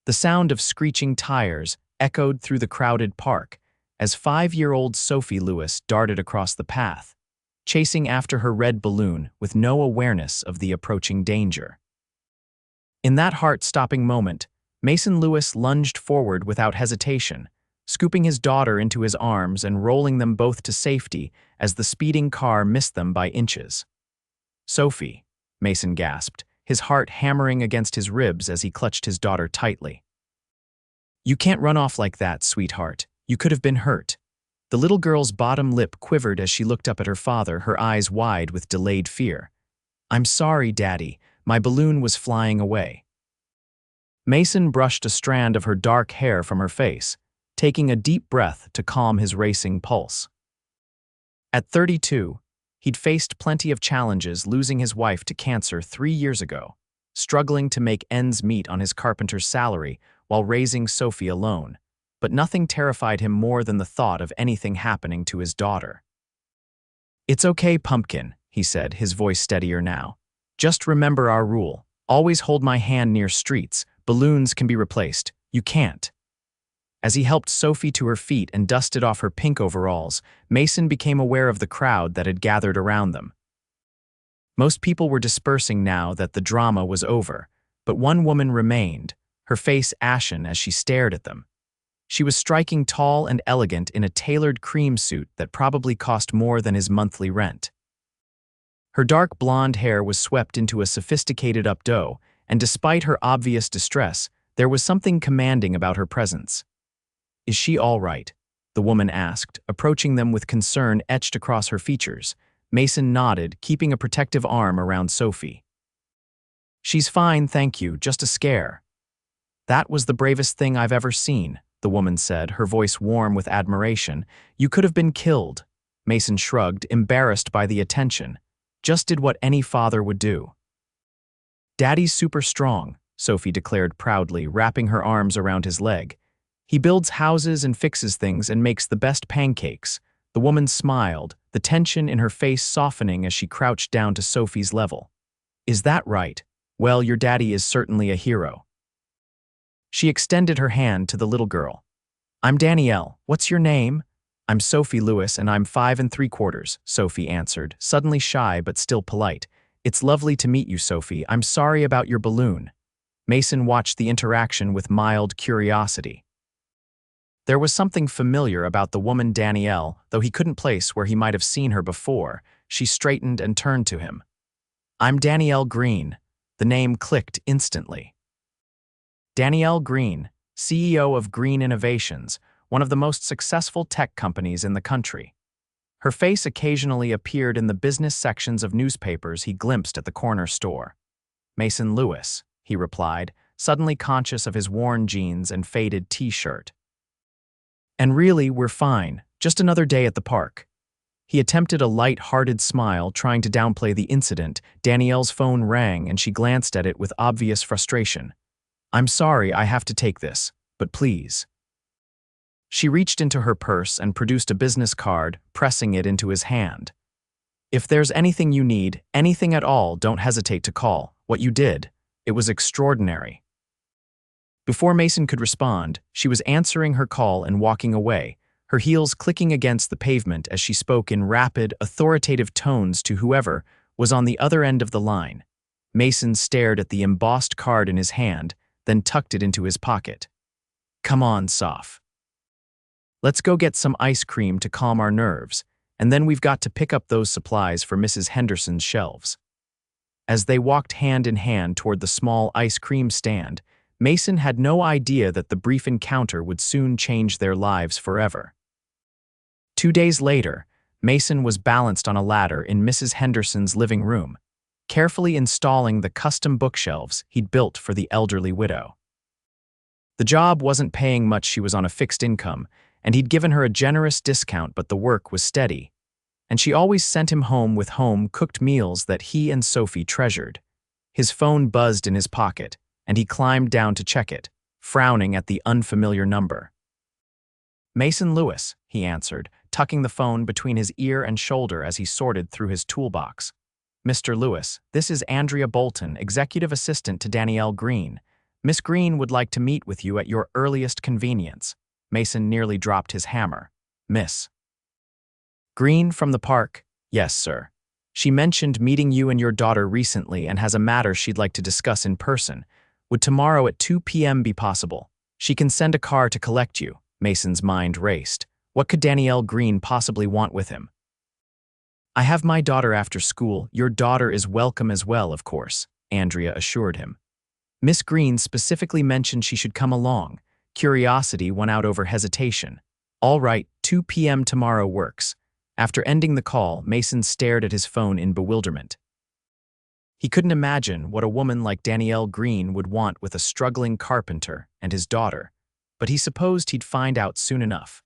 The sound of screeching tires echoed through the crowded park as 5-year-old Sophie Lewis darted across the path, chasing after her red balloon with no awareness of the approaching danger. In that heart-stopping moment, Mason Lewis lunged forward without hesitation, scooping his daughter into his arms and rolling them both to safety as the speeding car missed them by inches. "Sophie," Mason gasped, his heart hammering against his ribs as he clutched his daughter tightly. "You can't run off like that, sweetheart. You could have been hurt." The little girl's bottom lip quivered as she looked up at her father, her eyes wide with delayed fear. "I'm sorry, Daddy. My balloon was flying away." Mason brushed a strand of her dark hair from her face, taking a deep breath to calm his racing pulse. At 32, he'd faced plenty of challenges, losing his wife to cancer 3 years ago, struggling to make ends meet on his carpenter's salary while raising Sophie alone, but nothing terrified him more than the thought of anything happening to his daughter. "It's okay, Pumpkin," he said, his voice steadier now. "Just remember our rule. Always hold my hand near streets. Balloons can be replaced. You can't." As he helped Sophie to her feet and dusted off her pink overalls, Mason became aware of the crowd that had gathered around them. Most people were dispersing now that the drama was over, but one woman remained, her face ashen as she stared at them. She was striking tall and elegant in a tailored cream suit that probably cost more than his monthly rent. Her dark blonde hair was swept into a sophisticated updo, and despite her obvious distress, there was something commanding about her presence. "Is she all right?" the woman asked, approaching them with concern etched across her features. Mason nodded, keeping a protective arm around Sophie. "She's fine, thank you, just a scare." "That was the bravest thing I've ever seen," the woman said, her voice warm with admiration. "You could have been killed." Mason shrugged, embarrassed by the attention. "Just did what any father would do." "Daddy's super strong," Sophie declared proudly, wrapping her arms around his leg. "He builds houses and fixes things and makes the best pancakes." The woman smiled, the tension in her face softening as she crouched down to Sophie's level. "Is that right? Well, your daddy is certainly a hero." She extended her hand to the little girl. "I'm Danielle. What's your name?" "I'm Sophie Lewis, and I'm 5 3/4, Sophie answered, suddenly shy but still polite. "It's lovely to meet you, Sophie. I'm sorry about your balloon." Mason watched the interaction with mild curiosity. There was something familiar about the woman Danielle, though he couldn't place where he might have seen her before. She straightened and turned to him. "I'm Danielle Greene." The name clicked instantly. Danielle Greene, CEO of Greene Innovations, one of the most successful tech companies in the country. Her face occasionally appeared in the business sections of newspapers he glimpsed at the corner store. "Mason Lewis," he replied, suddenly conscious of his worn jeans and faded t-shirt. "And really, we're fine. Just another day at the park." He attempted a light-hearted smile, trying to downplay the incident. Danielle's phone rang and she glanced at it with obvious frustration. "I'm sorry I have to take this, but please." She reached into her purse and produced a business card, pressing it into his hand. "If there's anything you need, anything at all, don't hesitate to call. What you did, it was extraordinary." Before Mason could respond, she was answering her call and walking away, her heels clicking against the pavement as she spoke in rapid, authoritative tones to whoever was on the other end of the line. Mason stared at the embossed card in his hand, then tucked it into his pocket. "Come on, Soph. Let's go get some ice cream to calm our nerves, and then we've got to pick up those supplies for Mrs. Henderson's shelves." As they walked hand in hand toward the small ice cream stand, Mason had no idea that the brief encounter would soon change their lives forever. 2 days later, Mason was balanced on a ladder in Mrs. Henderson's living room, carefully installing the custom bookshelves he'd built for the elderly widow. The job wasn't paying much, she was on a fixed income, and he'd given her a generous discount, but the work was steady, and she always sent him home with home-cooked meals that he and Sophie treasured. His phone buzzed in his pocket, and he climbed down to check it, frowning at the unfamiliar number. "Mason Lewis," he answered, tucking the phone between his ear and shoulder as he sorted through his toolbox. "Mr. Lewis, this is Andrea Bolton, executive assistant to Danielle Greene. Miss Greene would like to meet with you at your earliest convenience. Mason nearly dropped his hammer. Miss Greene from the park? Yes, sir. She mentioned meeting you and your daughter recently and has a matter she'd like to discuss in person. Would tomorrow at 2 p.m. be possible? She can send a car to collect you. Mason's mind raced. What could Danielle Greene possibly want with him? I have my daughter after school. Your daughter is welcome as well, of course, Andrea assured him. Miss Greene specifically mentioned she should come along. Curiosity won out over hesitation. All right, 2 p.m. tomorrow works. After ending the call, Mason stared at his phone in bewilderment. He couldn't imagine what a woman like Danielle Greene would want with a struggling carpenter and his daughter, but he supposed he'd find out soon enough.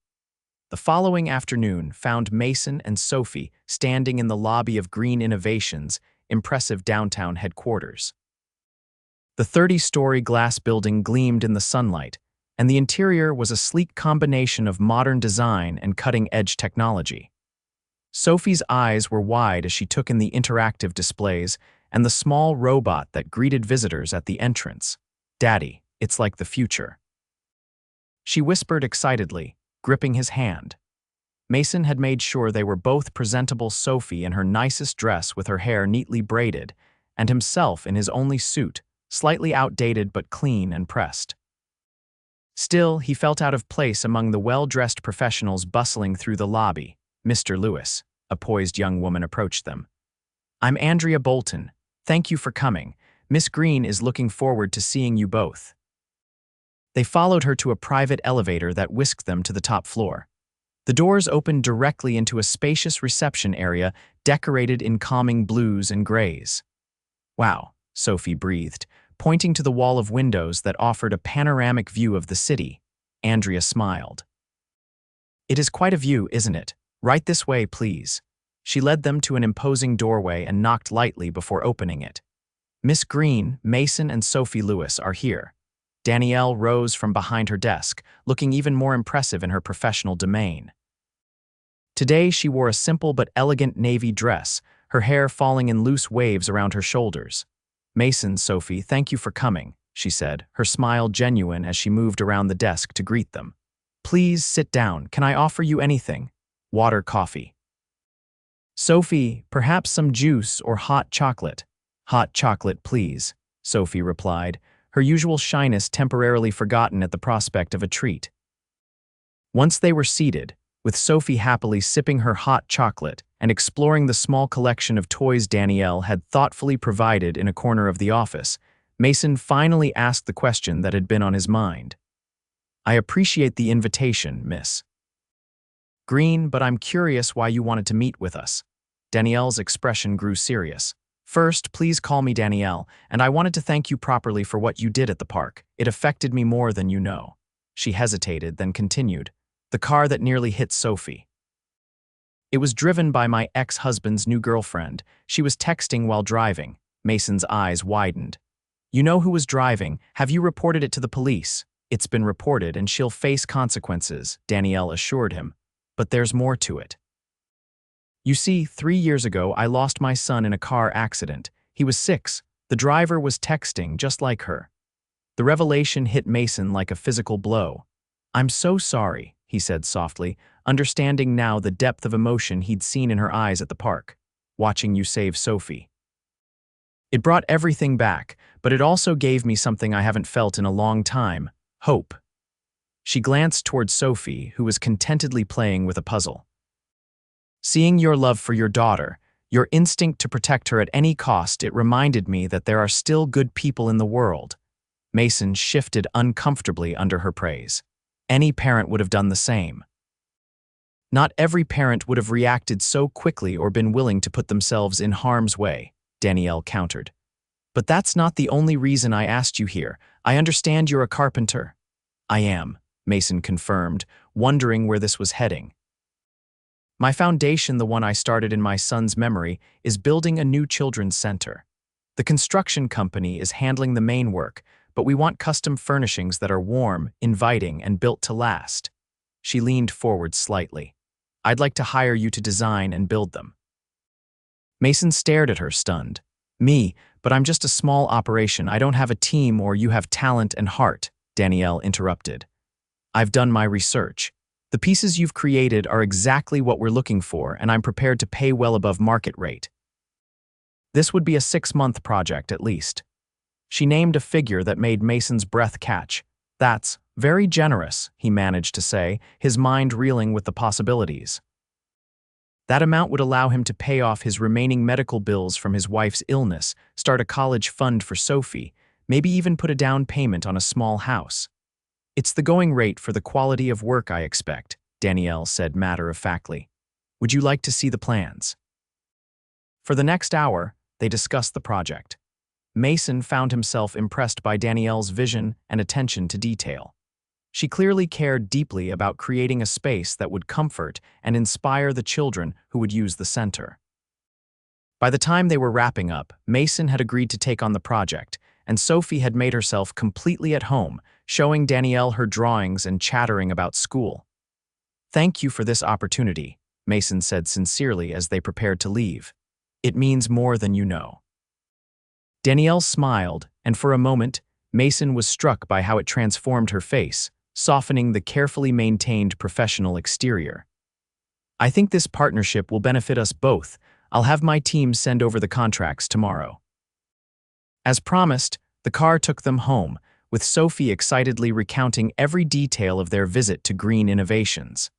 The following afternoon found Mason and Sophie standing in the lobby of Greene Innovations' impressive downtown headquarters. The 30-story glass building gleamed in the sunlight, and the interior was a sleek combination of modern design and cutting-edge technology. Sophie's eyes were wide as she took in the interactive displays and the small robot that greeted visitors at the entrance. Daddy, it's like the future. She whispered excitedly, gripping his hand. Mason had made sure they were both presentable, Sophie in her nicest dress with her hair neatly braided, and himself in his only suit, slightly outdated but clean and pressed. Still, he felt out of place among the well-dressed professionals bustling through the lobby. Mr. Lewis, a poised young woman approached them. I'm Andrea Bolton. Thank you for coming. Miss Greene is looking forward to seeing you both. They followed her to a private elevator that whisked them to the top floor. The doors opened directly into a spacious reception area decorated in calming blues and grays. Wow, Sophie breathed, pointing to the wall of windows that offered a panoramic view of the city. Andrea smiled. It is quite a view, isn't it? Right this way, please. She led them to an imposing doorway and knocked lightly before opening it. Miss Greene, Mason, and Sophie Lewis are here. Danielle rose from behind her desk, looking even more impressive in her professional domain. Today she wore a simple but elegant navy dress, her hair falling in loose waves around her shoulders. Mason, Sophie, thank you for coming, she said, her smile genuine as she moved around the desk to greet them. Please sit down. Can I offer you anything? Water, coffee. Sophie, perhaps some juice or hot chocolate. Hot chocolate, please, Sophie replied, her usual shyness temporarily forgotten at the prospect of a treat. Once they were seated, with Sophie happily sipping her hot chocolate and exploring the small collection of toys Danielle had thoughtfully provided in a corner of the office, Mason finally asked the question that had been on his mind. I appreciate the invitation, Miss Greene, but I'm curious why you wanted to meet with us. Danielle's expression grew serious. First, please call me Danielle, and I wanted to thank you properly for what you did at the park. It affected me more than you know. She hesitated, then continued. The car that nearly hit Sophie. It was driven by my ex-husband's new girlfriend. She was texting while driving. Mason's eyes widened. You know who was driving? Have you reported it to the police? It's been reported and she'll face consequences, Danielle assured him. But there's more to it. You see, 3 years ago, I lost my son in a car accident. He was 6. The driver was texting just like her. The revelation hit Mason like a physical blow. I'm so sorry, he said softly, understanding now the depth of emotion he'd seen in her eyes at the park, watching you save Sophie. It brought everything back, but it also gave me something I haven't felt in a long time, hope. She glanced toward Sophie, who was contentedly playing with a puzzle. Seeing your love for your daughter, your instinct to protect her at any cost, it reminded me that there are still good people in the world. Mason shifted uncomfortably under her praise. Any parent would have done the same. Not every parent would have reacted so quickly or been willing to put themselves in harm's way, Danielle countered. But that's not the only reason I asked you here. I understand you're a carpenter. I am, Mason confirmed, wondering where this was heading. My foundation, the one I started in my son's memory, is building a new children's center. The construction company is handling the main work, but we want custom furnishings that are warm, inviting, and built to last. She leaned forward slightly. I'd like to hire you to design and build them. Mason stared at her, stunned. Me, but I'm just a small operation. I don't have a team or you have talent and heart, Danielle interrupted. I've done my research. The pieces you've created are exactly what we're looking for, and I'm prepared to pay well above market rate. This would be a 6-month project at least. She named a figure that made Mason's breath catch. That's very generous, he managed to say, his mind reeling with the possibilities. That amount would allow him to pay off his remaining medical bills from his wife's illness, start a college fund for Sophie, maybe even put a down payment on a small house. It's the going rate for the quality of work I expect, Danielle said matter-of-factly. Would you like to see the plans? For the next hour, they discussed the project. Mason found himself impressed by Danielle's vision and attention to detail. She clearly cared deeply about creating a space that would comfort and inspire the children who would use the center. By the time they were wrapping up, Mason had agreed to take on the project, and Sophie had made herself completely at home, showing Danielle her drawings and chattering about school. "Thank you for this opportunity," Mason said sincerely as they prepared to leave. "It means more than you know." Danielle smiled, and for a moment, Mason was struck by how it transformed her face, softening the carefully maintained professional exterior. "I think this partnership will benefit us both. I'll have my team send over the contracts tomorrow." As promised, the car took them home, with Sophie excitedly recounting every detail of their visit to Greene Innovations.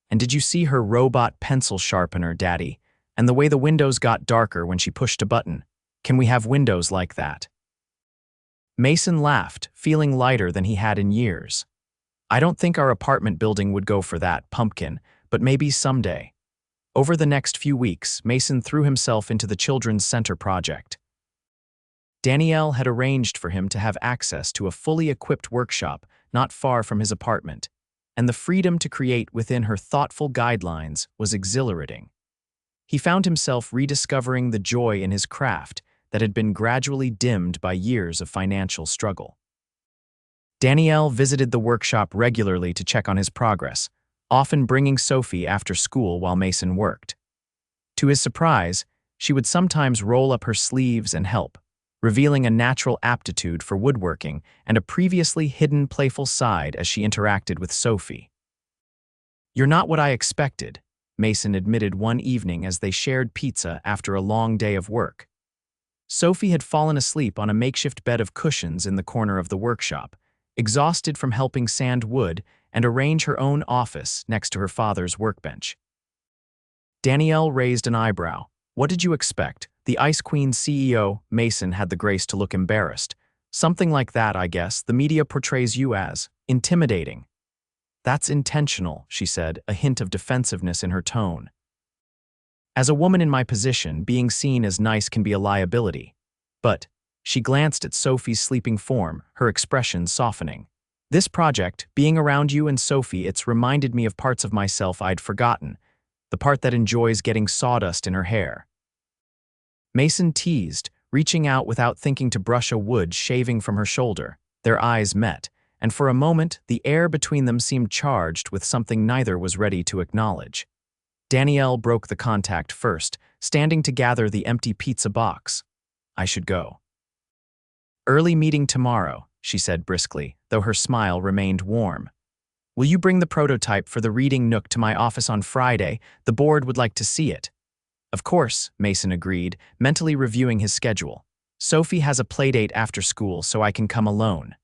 "And did you see her robot pencil sharpener, Daddy? And the way the windows got darker when she pushed a button? Can we have windows like that?" Mason laughed, feeling lighter than he had in years. "I don't think our apartment building would go for that, pumpkin, but maybe someday." Over the next few weeks, Mason threw himself into the Children's Center project. Danielle had arranged for him to have access to a fully equipped workshop not far from his apartment, and the freedom to create within her thoughtful guidelines was exhilarating. He found himself rediscovering the joy in his craft that had been gradually dimmed by years of financial struggle. Danielle visited the workshop regularly to check on his progress, often bringing Sophie after school while Mason worked. To his surprise, she would sometimes roll up her sleeves and help, revealing a natural aptitude for woodworking and a previously hidden playful side as she interacted with Sophie. "You're not what I expected," Mason admitted one evening as they shared pizza after a long day of work. Sophie had fallen asleep on a makeshift bed of cushions in the corner of the workshop, exhausted from helping sand wood and arrange her own office next to her father's workbench. Danielle raised an eyebrow. "What did you expect? The Ice Queen CEO?" Mason had the grace to look embarrassed. "Something like that, I guess. The media portrays you as intimidating." "That's intentional," she said, a hint of defensiveness in her tone. "As a woman in my position, being seen as nice can be a liability." But she glanced at Sophie's sleeping form, her expression softening. "This project, being around you and Sophie, it's reminded me of parts of myself I'd forgotten, the part that enjoys getting sawdust in her hair." Mason teased, reaching out without thinking to brush a wood shaving from her shoulder. Their eyes met, and for a moment the air between them seemed charged with something neither was ready to acknowledge. Danielle broke the contact first, standing to gather the empty pizza box. "I should go." "Early meeting tomorrow," she said briskly, though her smile remained warm. "Will you bring the prototype for the reading nook to my office on Friday? The board would like to see it." "Of course," Mason agreed, mentally reviewing his schedule. "Sophie has a playdate after school, so I can come alone."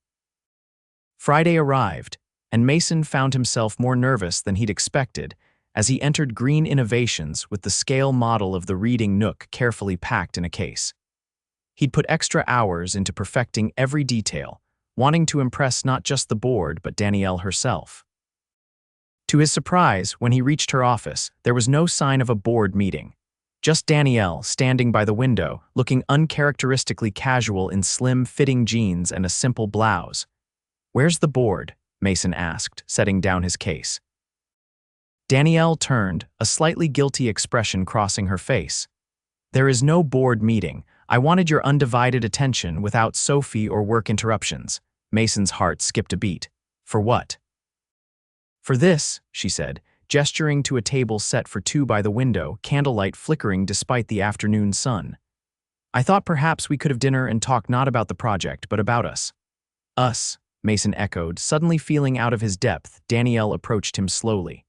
Friday arrived, and Mason found himself more nervous than he'd expected as he entered Greene Innovations with the scale model of the reading nook carefully packed in a case. He'd put extra hours into perfecting every detail, wanting to impress not just the board but Danielle herself. To his surprise, when he reached her office, there was no sign of a board meeting. Just Danielle standing by the window, looking uncharacteristically casual in slim-fitting jeans and a simple blouse. "Where's the board?" Mason asked, setting down his case. Danielle turned, a slightly guilty expression crossing her face. "There is no board meeting. I wanted your undivided attention without Sophie or work interruptions." Mason's heart skipped a beat. "For what?" "For this," she said, gesturing to a table set for two by the window, candlelight flickering despite the afternoon sun. I thought perhaps we could have dinner and talk not about the project, but about us. Us, Mason echoed, suddenly feeling out of his depth. Danielle approached him slowly.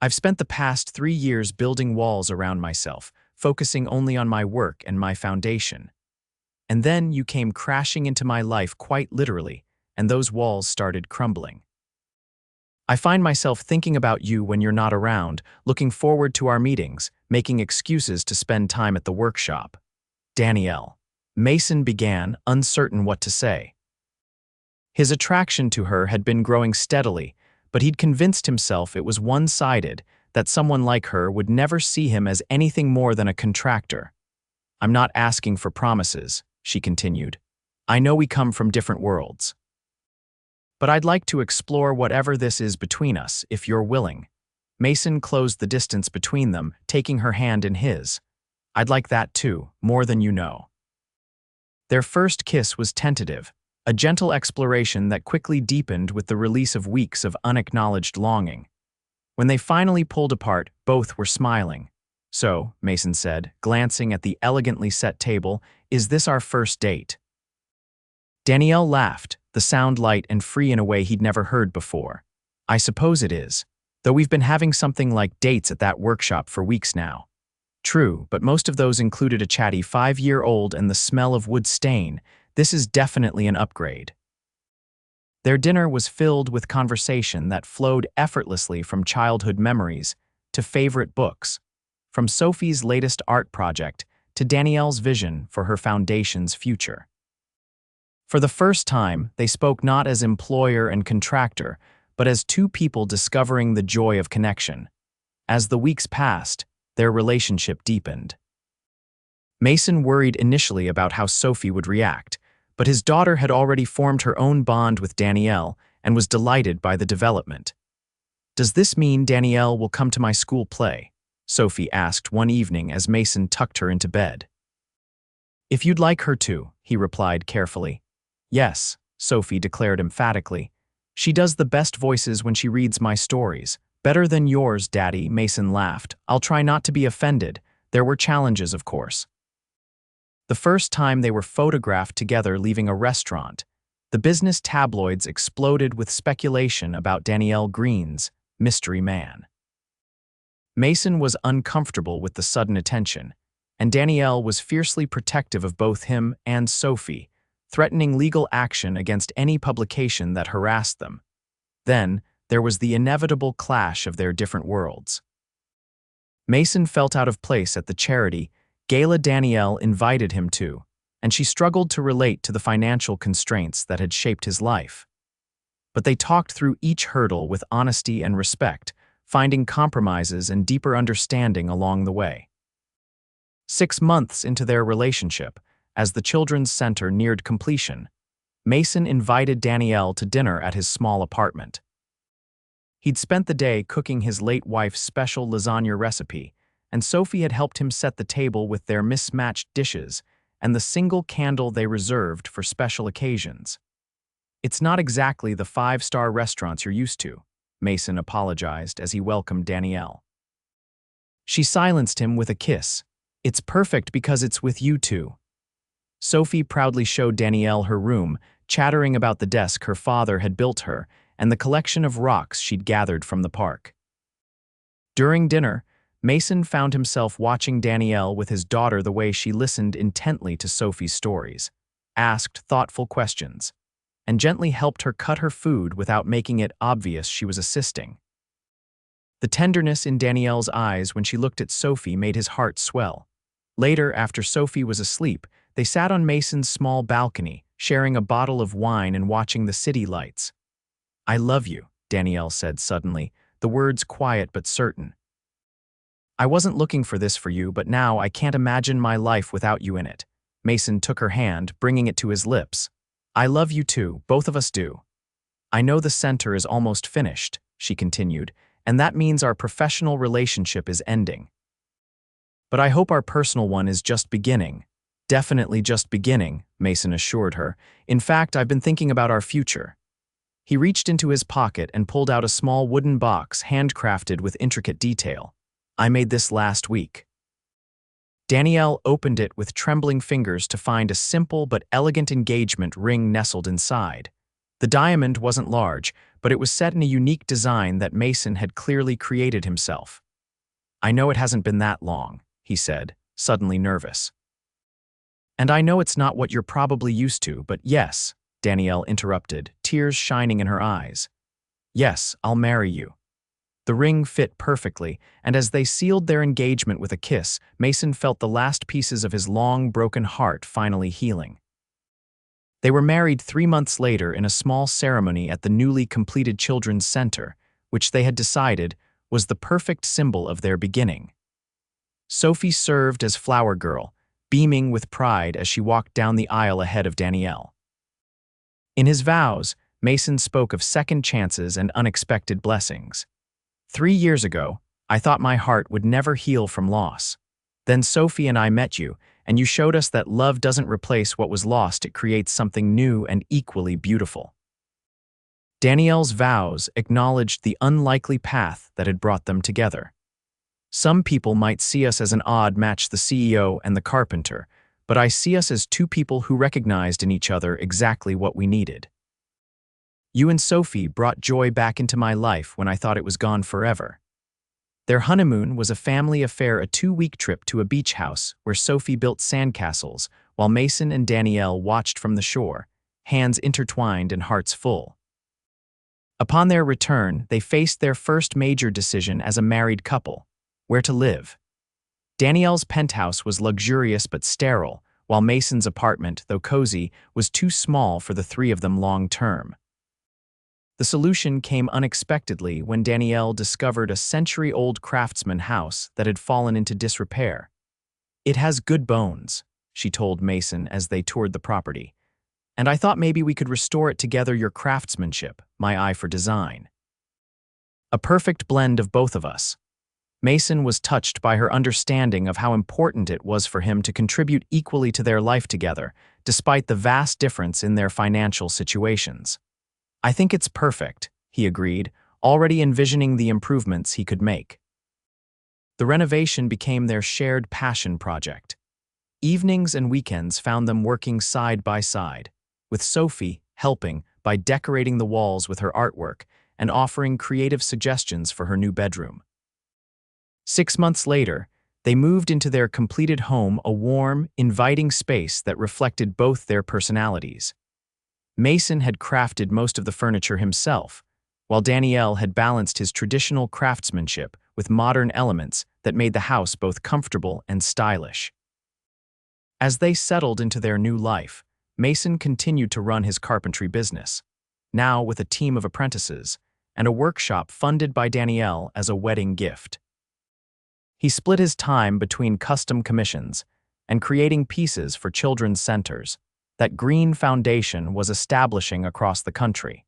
I've spent the past 3 years building walls around myself, focusing only on my work and my foundation. And then you came crashing into my life quite literally, and those walls started crumbling. I find myself thinking about you when you're not around, looking forward to our meetings, making excuses to spend time at the workshop. Danielle. Mason began, uncertain what to say. His attraction to her had been growing steadily, but he'd convinced himself it was one-sided, that someone like her would never see him as anything more than a contractor. I'm not asking for promises, she continued. I know we come from different worlds. But I'd like to explore whatever this is between us, if you're willing. Mason closed the distance between them, taking her hand in his. I'd like that too, more than you know. Their first kiss was tentative, a gentle exploration that quickly deepened with the release of weeks of unacknowledged longing. When they finally pulled apart, both were smiling. So, Mason said, glancing at the elegantly set table, is this our first date? Danielle laughed, the sound light and free in a way he'd never heard before. I suppose it is, though we've been having something like dates at that workshop for weeks now. True, but most of those included a chatty 5-year-old and the smell of wood stain. This is definitely an upgrade. Their dinner was filled with conversation that flowed effortlessly from childhood memories to favorite books, from Sophie's latest art project to Danielle's vision for her foundation's future. For the first time, they spoke not as employer and contractor, but as two people discovering the joy of connection. As the weeks passed, their relationship deepened. Mason worried initially about how Sophie would react, but his daughter had already formed her own bond with Danielle and was delighted by the development. Does this mean Danielle will come to my school play? Sophie asked one evening as Mason tucked her into bed. If you'd like her to, he replied carefully. Yes, Sophie declared emphatically. She does the best voices when she reads my stories. Better than yours, Daddy, Mason laughed. I'll try not to be offended. There were challenges, of course. The first time they were photographed together leaving a restaurant, the business tabloids exploded with speculation about Danielle Greene's mystery man. Mason was uncomfortable with the sudden attention, and Danielle was fiercely protective of both him and Sophie, threatening legal action against any publication that harassed them. Then, there was the inevitable clash of their different worlds. Mason felt out of place at the charity gala Danielle invited him to, and she struggled to relate to the financial constraints that had shaped his life. But they talked through each hurdle with honesty and respect, finding compromises and deeper understanding along the way. 6 months into their relationship, as the Children's Center neared completion, Mason invited Danielle to dinner at his small apartment. He'd spent the day cooking his late wife's special lasagna recipe, and Sophie had helped him set the table with their mismatched dishes and the single candle they reserved for special occasions. It's not exactly the 5-star restaurants you're used to, Mason apologized as he welcomed Danielle. She silenced him with a kiss. It's perfect because it's with you two. Sophie proudly showed Danielle her room, chattering about the desk her father had built her and the collection of rocks she'd gathered from the park. During dinner, Mason found himself watching Danielle with his daughter the way she listened intently to Sophie's stories, asked thoughtful questions, and gently helped her cut her food without making it obvious she was assisting. The tenderness in Danielle's eyes when she looked at Sophie made his heart swell. Later, after Sophie was asleep, they sat on Mason's small balcony, sharing a bottle of wine and watching the city lights. I love you, Danielle said suddenly, the words quiet but certain. I wasn't looking for this for you, but now I can't imagine my life without you in it. Mason took her hand, bringing it to his lips. I love you too, both of us do. I know the center is almost finished, she continued, and that means our professional relationship is ending. But I hope our personal one is just beginning. Definitely just beginning, Mason assured her. In fact, I've been thinking about our future. He reached into his pocket and pulled out a small wooden box handcrafted with intricate detail. I made this last week. Danielle opened it with trembling fingers to find a simple but elegant engagement ring nestled inside. The diamond wasn't large, but it was set in a unique design that Mason had clearly created himself. "I know it hasn't been that long," he said, suddenly nervous. "And I know it's not what you're probably used to, but yes," Danielle interrupted, tears shining in her eyes. "Yes, I'll marry you." The ring fit perfectly, and as they sealed their engagement with a kiss, Mason felt the last pieces of his long, broken heart finally healing. They were married 3 months later in a small ceremony at the newly completed Children's Center, which they had decided was the perfect symbol of their beginning. Sophie served as flower girl, beaming with pride as she walked down the aisle ahead of Danielle. In his vows, Mason spoke of second chances and unexpected blessings. "3 years ago, I thought my heart would never heal from loss. Then Sophie and I met you, and you showed us that love doesn't replace what was lost, it creates something new and equally beautiful." Danielle's vows acknowledged the unlikely path that had brought them together. "Some people might see us as an odd match, the CEO and the carpenter, but I see us as two people who recognized in each other exactly what we needed. You and Sophie brought joy back into my life when I thought it was gone forever." Their honeymoon was a family affair, a 2-week trip to a beach house where Sophie built sandcastles while Mason and Danielle watched from the shore, hands intertwined and hearts full. Upon their return, they faced their first major decision as a married couple: where to live. Danielle's penthouse was luxurious but sterile, while Mason's apartment, though cozy, was too small for the three of them long term. The solution came unexpectedly when Danielle discovered a century-old craftsman house that had fallen into disrepair. "It has good bones," she told Mason as they toured the property, "and I thought maybe we could restore it together, your craftsmanship, my eye for design." A perfect blend of both of us. Mason was touched by her understanding of how important it was for him to contribute equally to their life together, despite the vast difference in their financial situations. "I think it's perfect," he agreed, already envisioning the improvements he could make. The renovation became their shared passion project. Evenings and weekends found them working side by side, with Sophie helping by decorating the walls with her artwork and offering creative suggestions for her new bedroom. 6 months later, they moved into their completed home, a warm, inviting space that reflected both their personalities. Mason had crafted most of the furniture himself, while Danielle had balanced his traditional craftsmanship with modern elements that made the house both comfortable and stylish. As they settled into their new life, Mason continued to run his carpentry business, now with a team of apprentices, and a workshop funded by Danielle as a wedding gift. He split his time between custom commissions and creating pieces for children's centers that Greene Foundation was establishing across the country.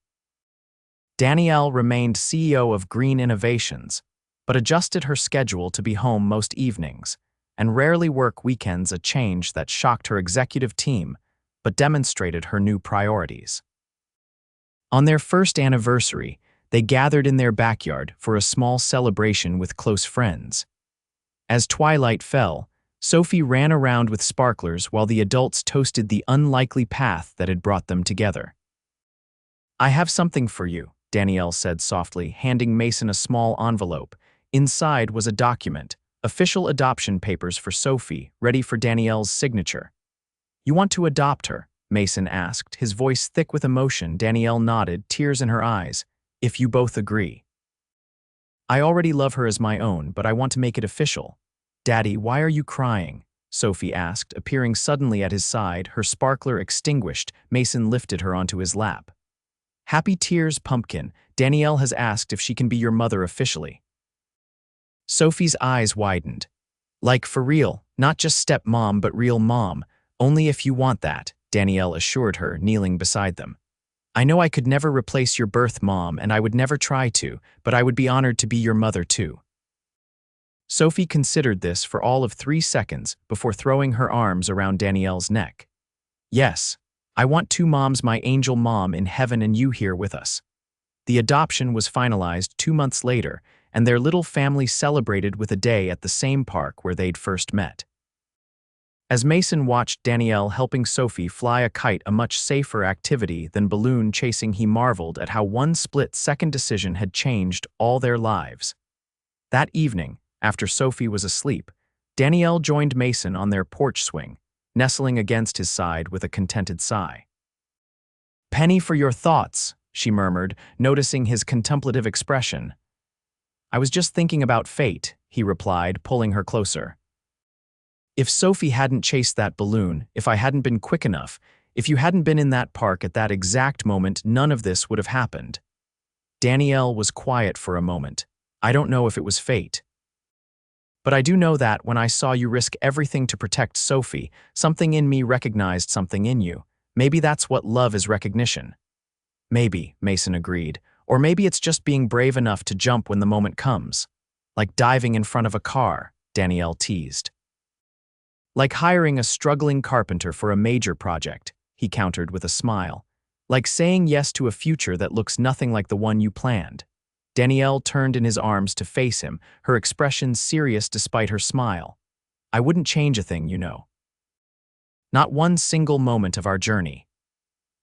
Danielle remained CEO of Greene Innovations, but adjusted her schedule to be home most evenings and rarely work weekends, a change that shocked her executive team but demonstrated her new priorities. On their first anniversary, they gathered in their backyard for a small celebration with close friends. As twilight fell, Sophie ran around with sparklers while the adults toasted the unlikely path that had brought them together. "I have something for you," Danielle said softly, handing Mason a small envelope. Inside was a document, official adoption papers for Sophie, ready for Danielle's signature. "You want to adopt her?" Mason asked, his voice thick with emotion. Danielle nodded, tears in her eyes. "If you both agree." "I already love her as my own, but I want to make it official." "Daddy, why are you crying?" Sophie asked, appearing suddenly at his side, her sparkler extinguished. Mason lifted her onto his lap. "Happy tears, pumpkin. Danielle has asked if she can be your mother officially." Sophie's eyes widened. "Like for real, not just stepmom but real mom. Only if you want that," Danielle assured her, kneeling beside them. "I know I could never replace your birth mom, and I would never try to, but I would be honored to be your mother too." Sophie considered this for all of 3 seconds before throwing her arms around Danielle's neck. "Yes, I want 2 moms, my angel mom in heaven and you here with us." The adoption was finalized 2 months later, and their little family celebrated with a day at the same park where they'd first met. As Mason watched Danielle helping Sophie fly a kite, a much safer activity than balloon chasing, he marveled at how one split-second decision had changed all their lives. That evening, after Sophie was asleep, Danielle joined Mason on their porch swing, nestling against his side with a contented sigh. "Penny for your thoughts," she murmured, noticing his contemplative expression. "I was just thinking about fate," he replied, pulling her closer. "If Sophie hadn't chased that balloon, if I hadn't been quick enough, if you hadn't been in that park at that exact moment, none of this would have happened." Danielle was quiet for a moment. "I don't know if it was fate. But I do know that when I saw you risk everything to protect Sophie, something in me recognized something in you. Maybe that's what love is, recognition." "Maybe," Mason agreed. "Or maybe it's just being brave enough to jump when the moment comes. Like diving in front of a car," Danielle teased. "Like hiring a struggling carpenter for a major project," he countered with a smile. "Like saying yes to a future that looks nothing like the one you planned." Danielle turned in his arms to face him, her expression serious despite her smile. "I wouldn't change a thing, you know. Not one single moment of our journey."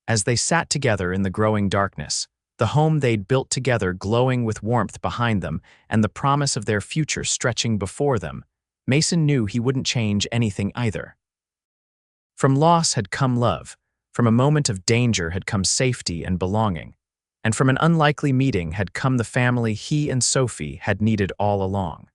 As they sat together in the growing darkness, the home they'd built together glowing with warmth behind them and the promise of their future stretching before them, Mason knew he wouldn't change anything either. From loss had come love, from a moment of danger had come safety and belonging, and from an unlikely meeting had come the family he and Sophie had needed all along.